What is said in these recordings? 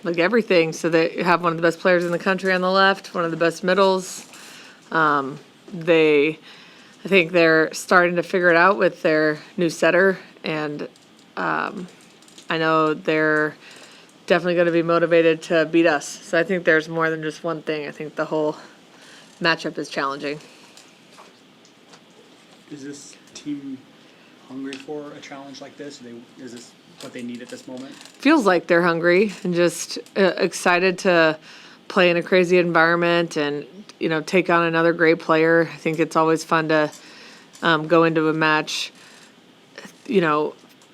like everything. So they have one of the best players in the country on the left, one of the best middles. I think they're starting to figure it out with their new setter, and I know they're definitely going to be motivated to beat us. So I think there's more than just one thing. I think the whole matchup is challenging. Is this team hungry for a challenge like this? Is this what they need at this moment? Feels like they're hungry and just excited to play in a crazy environment and, take on another great player. I think it's always fun to go into a match,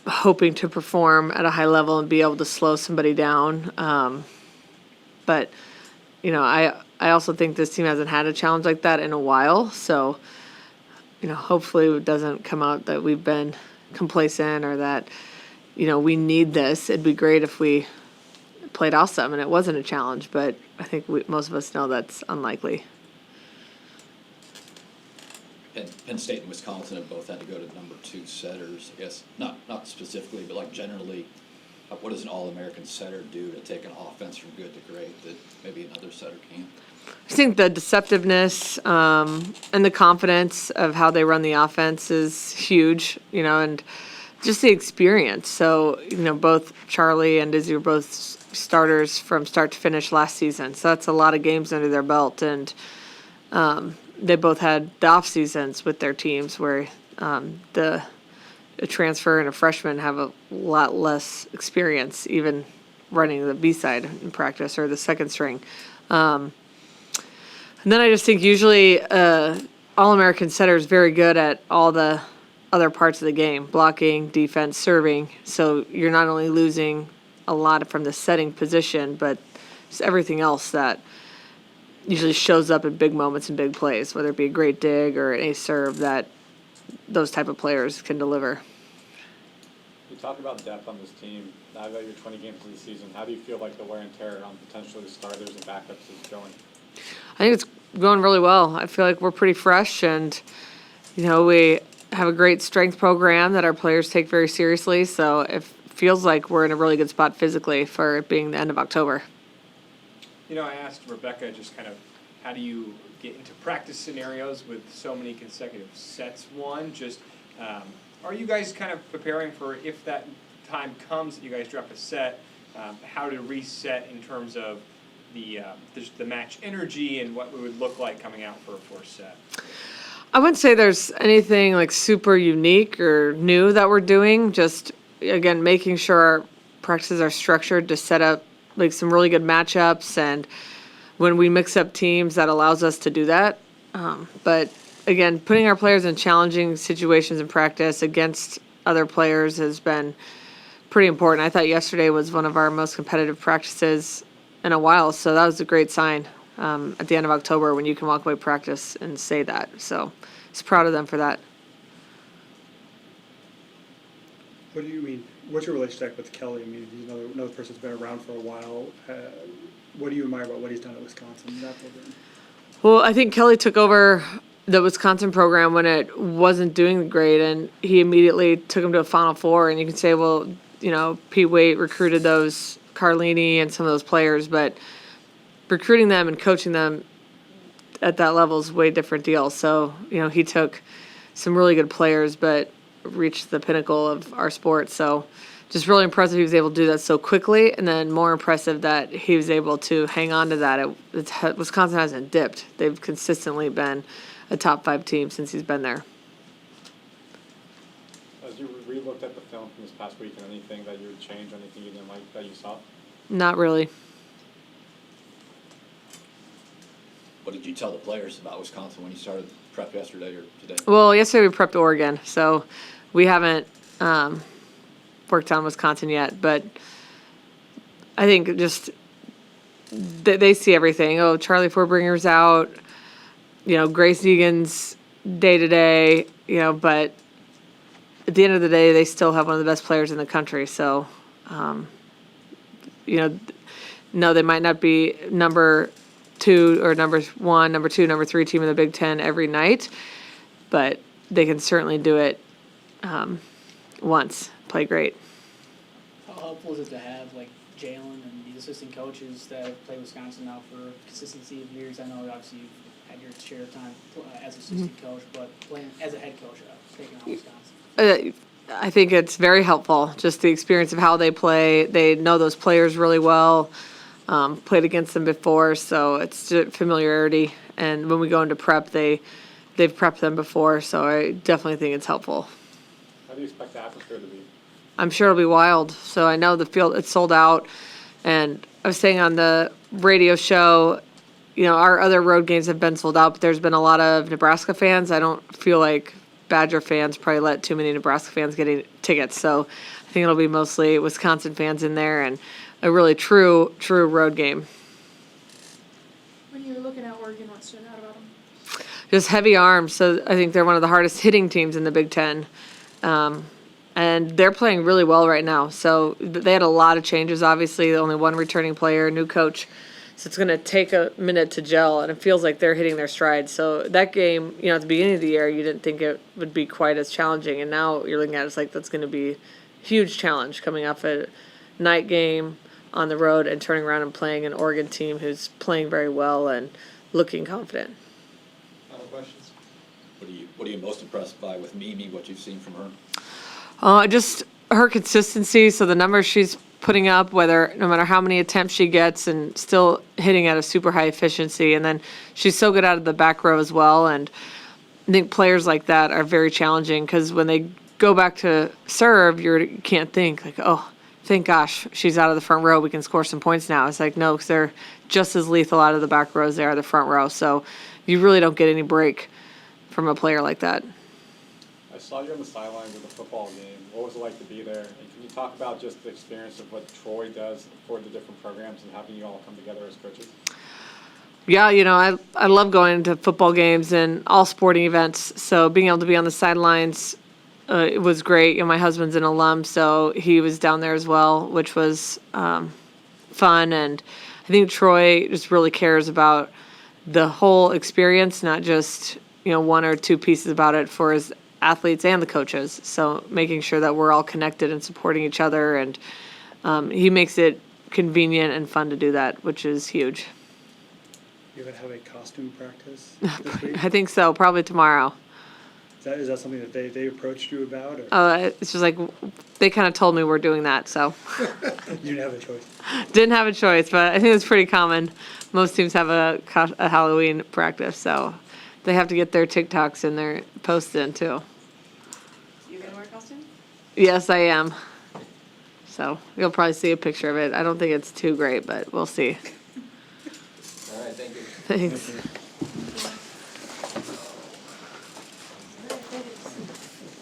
hoping to perform at a high level and be able to slow somebody down. But, I also think this team hasn't had a challenge like that in a while. So, hopefully it doesn't come out that we've been complacent or that, we need this. It'd be great if we played awesome and it wasn't a challenge, but I think most of us know that's unlikely. Penn State and Wisconsin have both had to go to number 2 setters. I guess not specifically, but like generally, what does an All-American setter do to take an offense from good to great that maybe another setter can't? I think the deceptiveness and the confidence of how they run the offense is huge, and just the experience. So, both Charlie and Izzy were both starters from start to finish last season. So that's a lot of games under their belt. And they both had the off seasons with their teams where a transfer and a freshman have a lot less experience, even running the B side in practice or the second string. And then I just think usually All-American setter is very good at all the other parts of the game, blocking, defense, serving. So you're not only losing a lot from the setting position, but just everything else that usually shows up in big moments and big plays, whether it be a great dig or an ace serve that those type of players can deliver. You talk about depth on this team. Now that you're 20 games into the season, how do you feel like the wear and tear on potentially starters and backups is going? I think it's going really well. I feel like we're pretty fresh and, we have a great strength program that our players take very seriously. So it feels like we're in a really good spot physically for it being the end of October. I asked Rebecca just kind of how do you get into practice scenarios with so many consecutive sets won? Just are you guys kind of preparing for if that time comes that you guys drop a set, how to reset in terms of the match energy and what it would look like coming out for a fourth set? I wouldn't say there's anything like super unique or new that we're doing. Just, again, making sure our practices are structured to set up like some really good matchups, and when we mix up teams, that allows us to do that. But again, putting our players in challenging situations in practice against other players has been pretty important. I thought yesterday was one of our most competitive practices in a while, so that was a great sign at the end of October when you can walk away practice and say that. So just proud of them for that. What do you mean? What's your relationship with Kelly? I mean, he's another person who's been around for a while. What do you admire about what he's done at Wisconsin, that program? Well, I think Kelly took over the Wisconsin program when it wasn't doing great, and he immediately took him to a Final Four. And you can say, well, Pete Waite recruited those, Carlini and some of those players, but recruiting them and coaching them at that level is a way different deal. So, he took some really good players, but reached the pinnacle of our sport. So just really impressive he was able to do that so quickly, and then more impressive that he was able to hang on to that. Wisconsin hasn't dipped. They've consistently been a top 5 team since he's been there. As you re-looked at the film from this past week, anything that you would change, anything you didn't like that you saw? Not really. What did you tell the players about Wisconsin when you started prep yesterday or today? Well, yesterday we prepped Oregon, so we haven't worked on Wisconsin yet. But I think just they see everything. Oh, Charlie Forbringer's out. Grace Egan's day-to-day, but at the end of the day, they still have one of the best players in the country. So, no, they might not be number 2 or number 1, number 2, number 3 team in the Big Ten every night, but they can certainly do it once, play great. How helpful is it to have, like, Jalen and the assistant coaches that have played Wisconsin now for consistency of years. I know obviously you've had your share of time as assistant coach, but playing as a head coach, taking on Wisconsin. I think it's very helpful, just the experience of how they play. They know those players really well, played against them before, so it's just familiarity. And when we go into prep, they've prepped them before, so I definitely think it's helpful. How do you expect the atmosphere to be? I'm sure it'll be wild. So I know the field, it's sold out. And I was saying on the radio show, our other road games have been sold out, but there's been a lot of Nebraska fans. I don't feel like Badger fans probably let too many Nebraska fans get tickets. So I think it'll be mostly Wisconsin fans in there and a really true road game. When you were looking at Oregon, what stood out about them? Just heavy arms. So I think they're one of the hardest hitting teams in the Big Ten. And they're playing really well right now. So they had a lot of changes, obviously. Only one returning player, new coach. So it's going to take a minute to gel, and it feels like they're hitting their stride. So that game, at the beginning of the year, you didn't think it would be quite as challenging. And now you're looking at it, it's like that's going to be a huge challenge coming off a night game on the road and turning around and playing an Oregon team who's playing very well and looking confident. Final questions? What are you most impressed by with Mimi, what you've seen from her? Just her consistency. So the numbers she's putting up, no matter how many attempts she gets, and still hitting at a super high efficiency. And then she's so good out of the back row as well. And I think players like that are very challenging because when they go back to serve, you can't think like, oh, thank gosh, she's out of the front row. We can score some points now. It's like, no, because they're just as lethal out of the back row as they are the front row. So you really don't get any break from a player like that. I saw you on the sidelines of the football game. What was it like to be there? And can you talk about just the experience of what Troy does for the different programs and having you all come together as coaches? Yeah, I love going to football games and all sporting events. So being able to be on the sidelines, it was great. My husband's an alum, so he was down there as well, which was fun. And I think Troy just really cares about the whole experience, not just one or two pieces about it for his athletes and the coaches. So making sure that we're all connected and supporting each other, and he makes it convenient and fun to do that, which is huge. You gonna have a costume practice this week? I think so, probably tomorrow. Is that something that they approached you about? Or? It's just like they kind of told me we're doing that, so You didn't have a choice. didn't have a choice. But I think it's pretty common. Most teams have a Halloween practice, so they have to get their TikToks and their posts in too. You gonna wear a costume? Yes, I am. So you'll probably see a picture of it. I don't think it's too great, but we'll see. All right, thank you. Thanks.